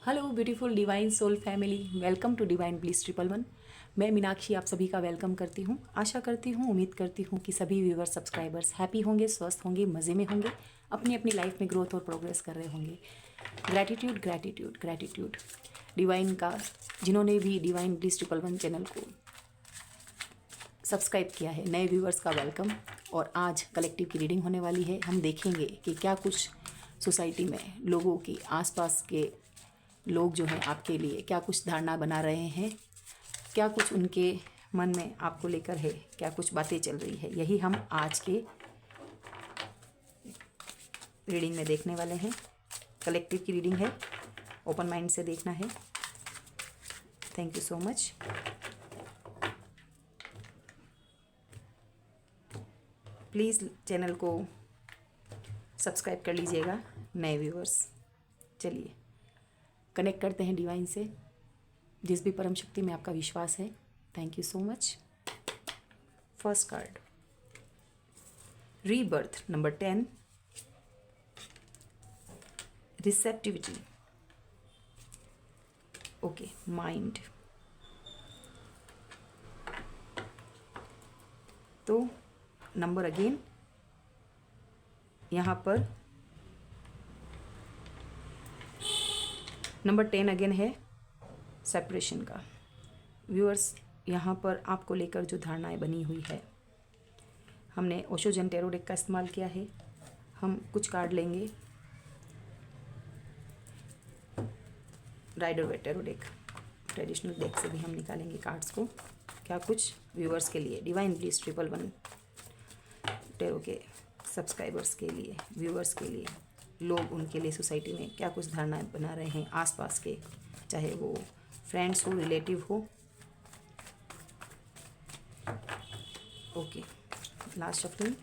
Hello beautiful divine soul family, welcome to divine bliss 111। मैं मीनाक्षी आप सभी का वेलकम करती हूँ। आशा करती हूँ, उम्मीद करती हूँ कि सभी व्यूवर्स सब्सक्राइबर्स हैप्पी होंगे, स्वस्थ होंगे, मज़े में होंगे, अपनी अपनी लाइफ में ग्रोथ और प्रोग्रेस कर रहे होंगे। ग्रैटिट्यूड ग्रैटिट्यूड ग्रैटिट्यूड डिवाइन का, जिन्होंने भी डिवाइन ब्लिस 111 चैनल को सब्सक्राइब किया है, नए व्यूवर्स का वेलकम। और आज कलेक्टिव की रीडिंग होने वाली है। हम देखेंगे कि क्या कुछ सोसाइटी में लोगों की, आसपास के लोग जो हैं आपके लिए क्या कुछ धारणा बना रहे हैं, क्या कुछ उनके मन में आपको लेकर है, क्या कुछ बातें चल रही है, यही हम आज के रीडिंग में देखने वाले हैं। कलेक्टिव की रीडिंग है, ओपन माइंड से देखना है। Thank you so much. Please channel को सब्सक्राइब कर लीजिएगा नए व्यूअर्स। चलिए कनेक्ट करते हैं डिवाइन से। जिस भी परम शक्ति में आपका विश्वास है, thank you so much. First card, rebirth number 10, receptivity, okay, mind. तो नंबर अगेन यहाँ पर नंबर 10 अगेन है सेपरेशन का। व्यूअर्स, यहाँ पर आपको लेकर जो धारणाएं बनी हुई है, हमने ओशो जन टैरो डेक का इस्तेमाल किया है। हम कुछ कार्ड लेंगे, rider waite tarot deck, traditional deck से भी हम निकालेंगे कार्ड्स को। क्या कुछ व्यूअर्स के लिए, डिवाइन ब्लिस 111 टैरो के सब्सक्राइबर्स के लिए, व्यूअर्स के लिए, लोग उनके लिए सोसाइटी में क्या कुछ धारणाएं बना रहे हैं, आसपास के, चाहे वो फ्रेंड्स हो, रिलेटिव हो। Okay, last shuffling.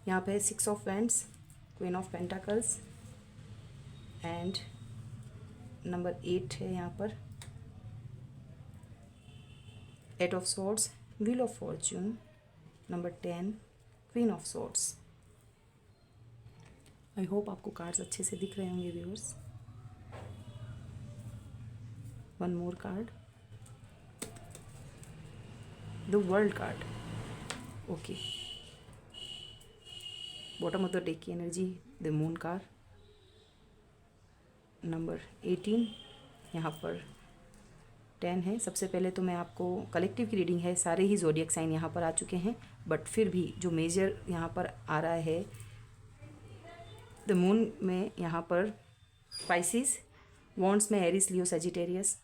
यहाँ पे 6 of wands, queen of pentacles and number 8 है यहाँ पर, 8 of swords, wheel of fortune, number 10, queen of swords. I hope आपको कार्ड्स अच्छे से दिख रहे होंगे viewers. One more card, the world card, okay. Bottom of the deck की energy, the moon card, number 18, यहाँ पर 10 है। सबसे पहले तो मैं आपको, कलेक्टिव की रीडिंग है, सारे ही ज़ोडिएक साइन यहाँ पर आ चुके हैं, बट फिर भी जो मेजर यहाँ पर आ रहा है, द मून में यहाँ पर पाइसिस, वॉन्ड्स में Aries, Leo, Sagittarius,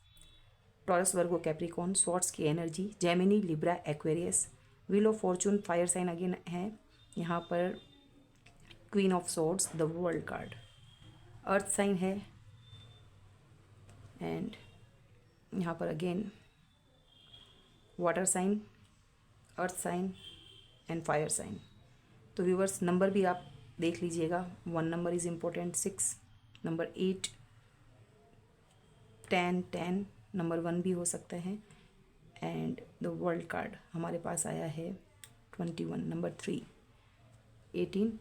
Taurus, Virgo, Capricorn, swords की energy, Gemini, Libra, Aquarius, wheel of fortune, fire sign again है यहाँ पर, queen of swords, the world card, earth sign है, एंड यहाँ पर again water sign, earth sign and fire sign. तो viewers, number भी आप देख लीजिएगा। 1 number is important, 6, number 8, 10 number 1 भी हो सकते हैं, एंड द वर्ल्ड कार्ड हमारे पास आया है 21, नंबर 3, 18।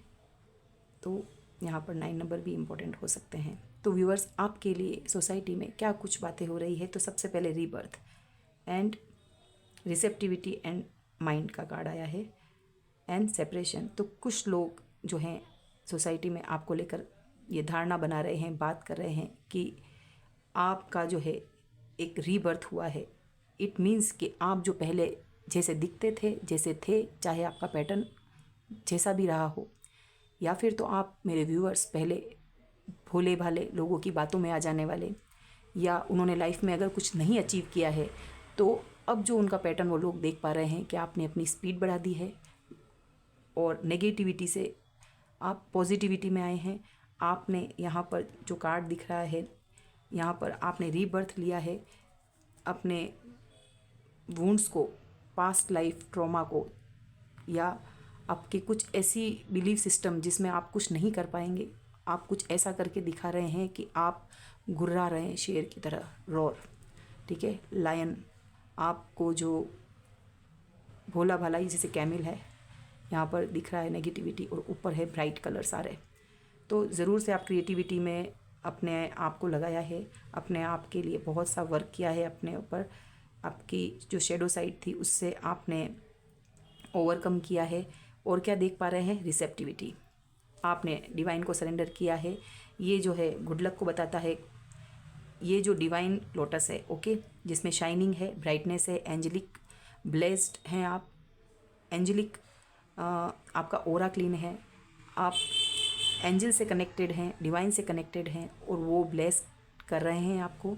तो यहाँ पर 9 नंबर भी इम्पोर्टेंट हो सकते हैं। तो व्यूअर्स, आपके लिए सोसाइटी में क्या कुछ बातें हो रही है, तो सबसे पहले rebirth and receptivity and mind का कार्ड आया है, एंड सेपरेशन। तो कुछ लोग जो हैं सोसाइटी में आपको लेकर ये धारणा बना रहे हैं, बात कर रहे हैं कि आपका जो है एक रीबर्थ हुआ है। इट मीन्स कि आप जो पहले जैसे दिखते थे, जैसे थे, चाहे आपका पैटर्न जैसा भी रहा हो, या फिर तो आप मेरे व्यूअर्स पहले भोले भाले लोगों की बातों में आ जाने वाले, या उन्होंने लाइफ में अगर कुछ नहीं अचीव किया है, तो अब जो उनका पैटर्न वो लोग देख पा रहे हैं कि आपने अपनी स्पीड बढ़ा दी है और नेगेटिविटी से आप पॉजिटिविटी में आए हैं। आपने यहाँ पर जो कार्ड दिख रहा है, यहाँ पर आपने रीबर्थ लिया है, अपने वुंड्स को, पास्ट लाइफ ट्रॉमा को, या आपकी कुछ ऐसी बिलीफ सिस्टम जिसमें आप कुछ नहीं कर पाएंगे, आप कुछ ऐसा करके दिखा रहे हैं कि आप गुर्रा रहे हैं शेर की तरह, रोर, ठीक है, लायन। आपको जो भोला भाला, जैसे कैमिल है, यहाँ पर दिख रहा है नेगेटिविटी, और ऊपर है ब्राइट कलर सारे। तो ज़रूर से आप क्रिएटिविटी में अपने आप को लगाया है, अपने आप के लिए बहुत सा वर्क किया है, अपने ऊपर आपकी जो शेडो साइड थी उससे आपने ओवरकम किया है। और क्या देख पा रहे हैं, रिसेप्टिविटी, आपने डिवाइन को सरेंडर किया है। ये जो है गुड लक को बताता है। ये जो डिवाइन लोटस है, ओके, जिसमें शाइनिंग है, ब्राइटनेस है, एंजेलिक ब्लेस्ड हैं आप, एंजेलिक आपका ओरा क्लीन है, आप एंजल से कनेक्टेड हैं, डिवाइन से कनेक्टेड हैं, और वो ब्लेस कर रहे हैं आपको।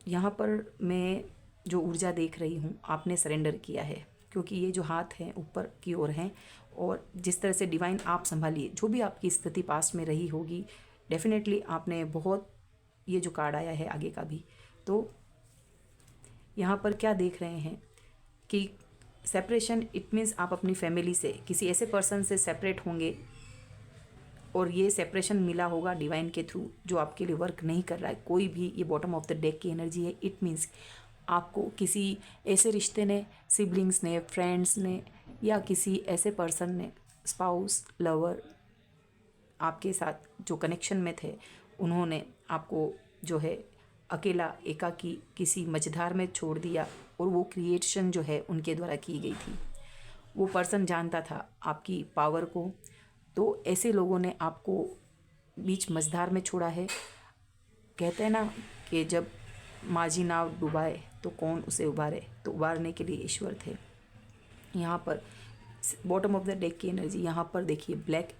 यहाँ पर मैं जो ऊर्जा देख रही हूँ, आपने सरेंडर किया है, क्योंकि ये जो हाथ हैं ऊपर की ओर हैं, और जिस तरह से डिवाइन आप संभालिए, जो भी आपकी स्थिति पास्ट में रही होगी, डेफिनेटली आपने बहुत, ये जो कार्ड आया है आगे का भी, तो यहाँ पर क्या देख रहे हैं कि सेपरेशन, इट मीन्स आप अपनी फैमिली से किसी ऐसे पर्सन से सेपरेट होंगे, और ये सेपरेशन मिला होगा डिवाइन के थ्रू, जो आपके लिए वर्क नहीं कर रहा है कोई भी। ये बॉटम ऑफ द डेक की एनर्जी है। इट मीन्स आपको किसी ऐसे रिश्ते ने, सिबलिंग्स ने, फ्रेंड्स ने, या किसी ऐसे पर्सन ने, स्पाउस, लवर, आपके साथ जो कनेक्शन में थे, उन्होंने आपको जो है अकेला, एकाकी, किसी मझधार में छोड़ दिया, और वो क्रिएशन जो है उनके द्वारा की गई थी। वो पर्सन जानता था आपकी पावर को, तो ऐसे लोगों ने आपको बीच मझधार में छोड़ा है। कहते हैं ना कि जब माझी नाव डुबाए तो कौन उसे उबारे, तो उबारने के लिए ईश्वर थे। यहाँ पर बॉटम ऑफ द डेक की एनर्जी, यहाँ पर देखिए ब्लैक,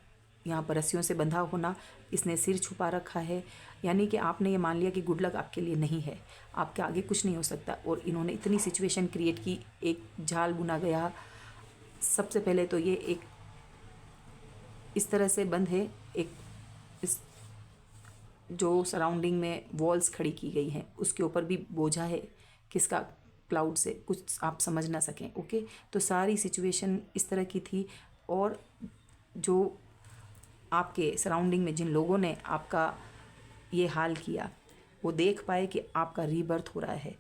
यहाँ पर रस्सियों से बंधा होना, इसने सिर छुपा रखा है, यानी कि आपने ये मान लिया कि गुड लक आपके लिए नहीं है, आपके आगे कुछ नहीं हो सकता। और इन्होंने इतनी सिचुएशन क्रिएट की, एक जाल बुना गया। सबसे पहले तो ये एक इस तरह से बंद है, एक इस जो सराउंडिंग में वॉल्स खड़ी की गई हैं, उसके ऊपर भी बोझा है किसका, क्लाउड से, कुछ आप समझ ना सकें, ओके। तो सारी सिचुएशन इस तरह की थी, और जो आपके सराउंडिंग में जिन लोगों ने आपका ये हाल किया, वो देख पाए कि आपका रीबर्थ हो रहा है,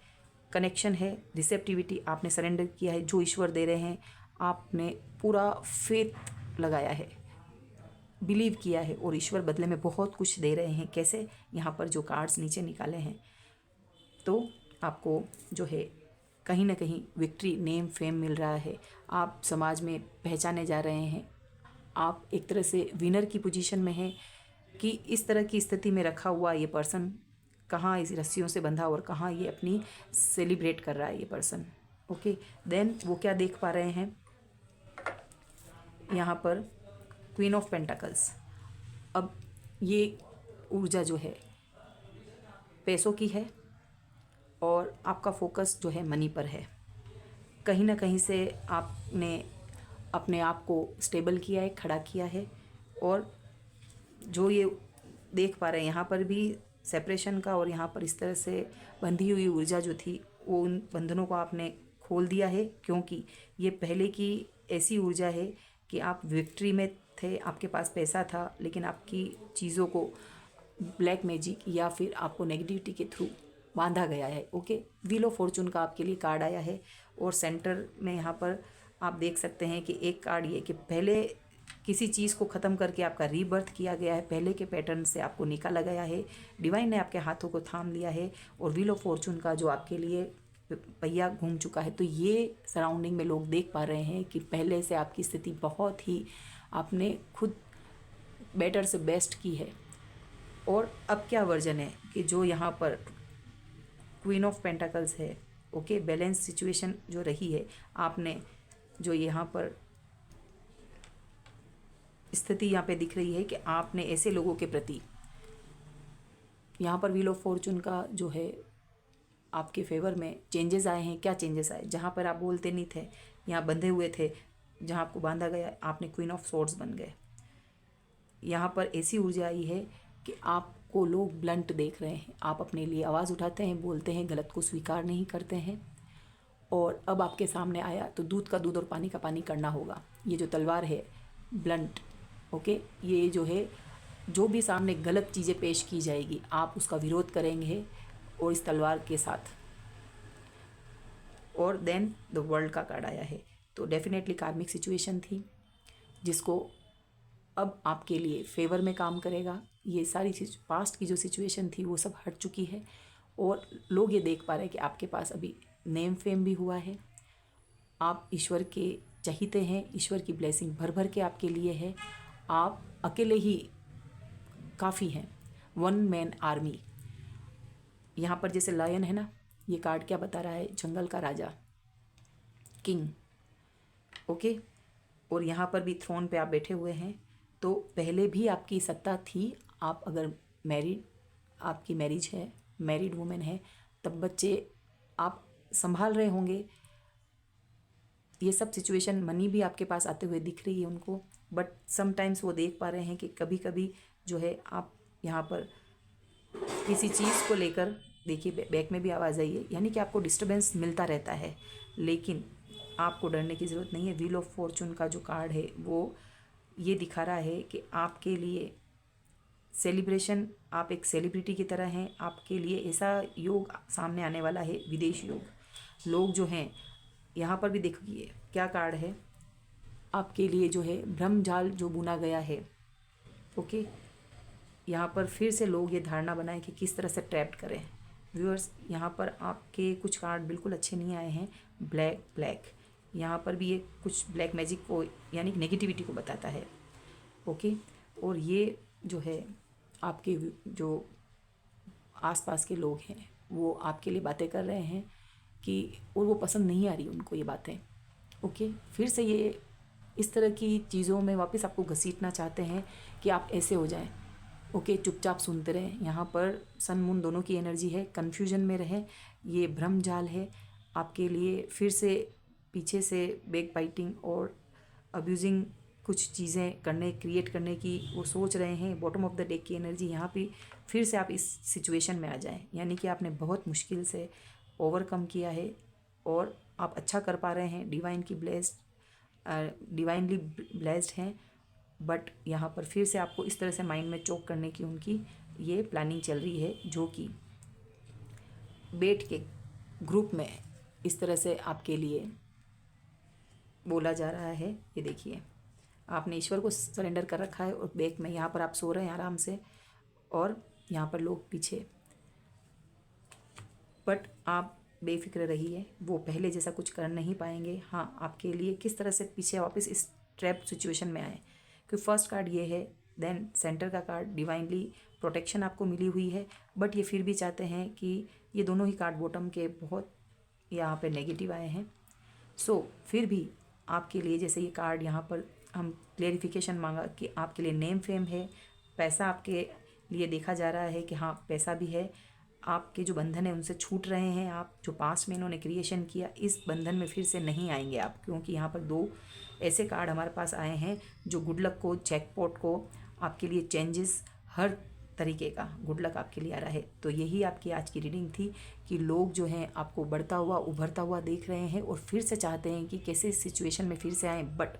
कनेक्शन है, रिसेप्टिविटी, आपने सरेंडर किया है, जो ईश्वर दे रहे हैं आपने पूरा फेथ लगाया है, बिलीव किया है, और ईश्वर बदले में बहुत कुछ दे रहे हैं। कैसे, यहाँ पर जो कार्ड्स नीचे निकाले हैं, तो आपको जो है कहीं ना कहीं विक्ट्री, नेम, फेम मिल रहा है, आप समाज में पहचाने जा रहे हैं, आप एक तरह से विनर की पोजीशन में हैं कि इस तरह की स्थिति में रखा हुआ ये पर्सन कहाँ इस रस्सियों से बंधा, और कहाँ ये अपनी सेलिब्रेट कर रहा है ये पर्सन, ओके। देन वो क्या देख पा रहे हैं, यहाँ पर क्वीन ऑफ पेंटाकल्स। अब ये ऊर्जा जो है पैसों की है, और आपका फोकस जो है मनी पर है। कहीं ना कहीं से आपने अपने आप को स्टेबल किया है, खड़ा किया है, और जो ये देख पा रहे हैं यहाँ पर भी सेपरेशन का, और यहाँ पर इस तरह से बंधी हुई ऊर्जा जो थी, वो उन बंधनों को आपने खोल दिया है, क्योंकि ये पहले की ऐसी ऊर्जा है कि आप विक्ट्री में थे, आपके पास पैसा था, लेकिन आपकी चीज़ों को ब्लैक मैजिक या फिर आपको नेगेटिविटी के थ्रू बांधा गया है, ओके। व्हील ऑफ फॉर्चून का आपके लिए कार्ड आया है, और सेंटर में यहाँ पर आप देख सकते हैं कि एक कार्ड ये कि पहले किसी चीज़ को ख़त्म करके आपका रीबर्थ किया गया है, पहले के पैटर्न से आपको निकाला गया है, डिवाइन ने आपके हाथों को थाम लिया है, और व्हील ऑफ फॉर्चून का जो आपके लिए पहिया घूम चुका है। तो ये सराउंडिंग में लोग देख पा रहे हैं कि पहले से आपकी स्थिति बहुत ही, आपने खुद बेटर से बेस्ट की है। और अब क्या वर्जन है कि जो यहाँ पर क्वीन ऑफ पेंटाकल्स है, ओके, बैलेंस सिचुएशन जो रही है, आपने जो यहाँ पर स्थिति यहाँ पे दिख रही है कि आपने ऐसे लोगों के प्रति, यहाँ पर व्हील ऑफ फॉर्चून का जो है आपके फेवर में चेंजेस आए हैं। क्या चेंजेस आए, जहाँ पर आप बोलते नहीं थे, यहाँ बंधे हुए थे, जहाँ आपको बांधा गया, आपने क्वीन ऑफ स्वॉर्ड्स बन गए। यहाँ पर ऐसी ऊर्जा आई है कि आपको लोग ब्लंट देख रहे हैं, आप अपने लिए आवाज़ उठाते हैं, बोलते हैं, गलत को स्वीकार नहीं करते हैं। और अब आपके सामने आया तो दूध का दूध और पानी का पानी करना होगा। ये जो तलवार है ब्लंट, ओके, ये जो है, जो भी सामने गलत चीज़ें पेश की जाएगी, आप उसका विरोध करेंगे और इस तलवार के साथ। और देन द वर्ल्ड का कार्ड आया है। तो डेफिनेटली कार्मिक सिचुएशन थी जिसको अब आपके लिए फेवर में काम करेगा। ये सारी चीज पास्ट की जो सिचुएशन थी वो सब हट चुकी है और लोग ये देख पा रहे हैं कि आपके पास अभी नेम फेम भी हुआ है, आप ईश्वर के चहीते हैं, ईश्वर की ब्लेसिंग भर भर के आपके लिए है, आप अकेले ही काफ़ी हैं, वन मैन आर्मी। यहाँ पर जैसे लायन है ना, ये कार्ड क्या बता रहा है, जंगल का राजा, किंग, ओके। और यहाँ पर भी थ्रोन पे आप बैठे हुए हैं, तो पहले भी आपकी सत्ता थी। आप अगर मैरिड, आपकी मैरिज है, मैरिड वुमेन है, तब बच्चे आप संभाल रहे होंगे। ये सब सिचुएशन, मनी भी आपके पास आते हुए दिख रही है उनको, बट समटाइम्स वो देख पा रहे हैं कि कभी कभी जो है आप यहाँ पर किसी चीज़ को लेकर, देखिए बैक में भी आवाज़ आई है, यानी कि आपको डिस्टर्बेंस मिलता रहता है, लेकिन आपको डरने की ज़रूरत नहीं है। व्हील ऑफ फॉर्चून का जो कार्ड है वो ये दिखा रहा है कि आपके लिए सेलिब्रेशन, आप एक सेलिब्रिटी की तरह हैं, आपके लिए ऐसा योग सामने आने वाला है, विदेश योग। लोग जो हैं यहाँ पर भी देखिए क्या कार्ड है, आपके लिए जो है ब्रह्मजाल जो बुना गया है, ओके। यहाँ पर फिर से लोग ये धारणा बनाएं कि किस तरह से ट्रैप्ड करें। व्यूअर्स, यहाँ पर आपके कुछ कार्ड बिल्कुल अच्छे नहीं आए हैं, ब्लैक, यहाँ पर भी ये कुछ ब्लैक मैजिक को यानी नेगेटिविटी को बताता है, ओके। और ये जो है आपके जो आसपास के लोग हैं वो आपके लिए बातें कर रहे हैं कि, और वो पसंद नहीं आ रही उनको ये बातें, ओके। फिर से ये इस तरह की चीज़ों में वापस आपको घसीटना चाहते हैं कि आप ऐसे हो जाएं, ओके, चुपचाप सुनते रहें। यहाँ पर सन मून दोनों की एनर्जी है, कन्फ्यूजन में रहें, ये भ्रमजाल है आपके लिए। फिर से पीछे से बैक बाइटिंग और अब्यूजिंग कुछ चीज़ें करने, क्रिएट करने की वो सोच रहे हैं। बॉटम ऑफ द डेक की एनर्जी यहाँ पे फिर से आप इस सिचुएशन में आ जाएं, यानी कि आपने बहुत मुश्किल से ओवरकम किया है और आप अच्छा कर पा रहे हैं, डिवाइनली ब्लेस्ड हैं। बट यहाँ पर फिर से आपको इस तरह से माइंड में चोक करने की उनकी ये प्लानिंग चल रही है, जो कि बैठ के ग्रुप में इस तरह से आपके लिए बोला जा रहा है। ये देखिए, आपने ईश्वर को सरेंडर कर रखा है और बैक में यहाँ पर आप सो रहे हैं आराम से और यहाँ पर लोग पीछे, बट आप बेफिक्र रहिए, वो पहले जैसा कुछ कर नहीं पाएंगे। हाँ, आपके लिए किस तरह से पीछे वापस इस ट्रैप सिचुएशन में आए, क्योंकि फर्स्ट कार्ड ये है, देन सेंटर का कार्ड डिवाइनली प्रोटेक्शन आपको मिली हुई है, बट ये फिर भी चाहते हैं कि ये दोनों ही कार्ड बॉटम के बहुत यहाँ पे नेगेटिव आए हैं। सो फिर भी आपके लिए, जैसे ये कार्ड यहाँ पर हम क्लेरिफिकेशन मांगा कि आपके लिए नेम फेम है, पैसा आपके लिए देखा जा रहा है कि हाँ पैसा भी है, आपके जो बंधन है उनसे छूट रहे हैं आप, जो पास्ट में इन्होंने क्रिएशन किया इस बंधन में फिर से नहीं आएंगे आप, क्योंकि यहाँ पर दो ऐसे कार्ड हमारे पास आए हैं जो गुड लक को, जैकपॉट को, आपके लिए चेंजेस, हर तरीके का गुड लक आपके लिए आ रहा है। तो यही आपकी आज की रीडिंग थी कि लोग जो हैं आपको बढ़ता हुआ, उभरता हुआ देख रहे हैं और फिर से चाहते हैं कि कैसे सिचुएशन में फिर से आएँ, बट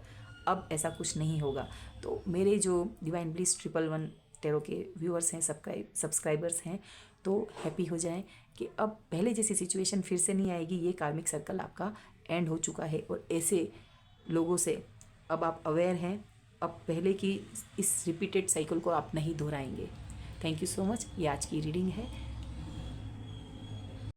अब ऐसा कुछ नहीं होगा। तो मेरे जो डिवाइन ब्लिस 111 टेरो के व्यूअर्स हैं, सब्सक्राइबर्स हैं, तो हैप्पी हो जाएं कि अब पहले जैसी सिचुएशन फिर से नहीं आएगी। ये कार्मिक सर्कल आपका एंड हो चुका है और ऐसे लोगों से अब आप अवेयर हैं, अब पहले की इस रिपीटेड साइकिल को आप नहीं दोहराएंगे। Thank you so much. ये आज की रीडिंग है।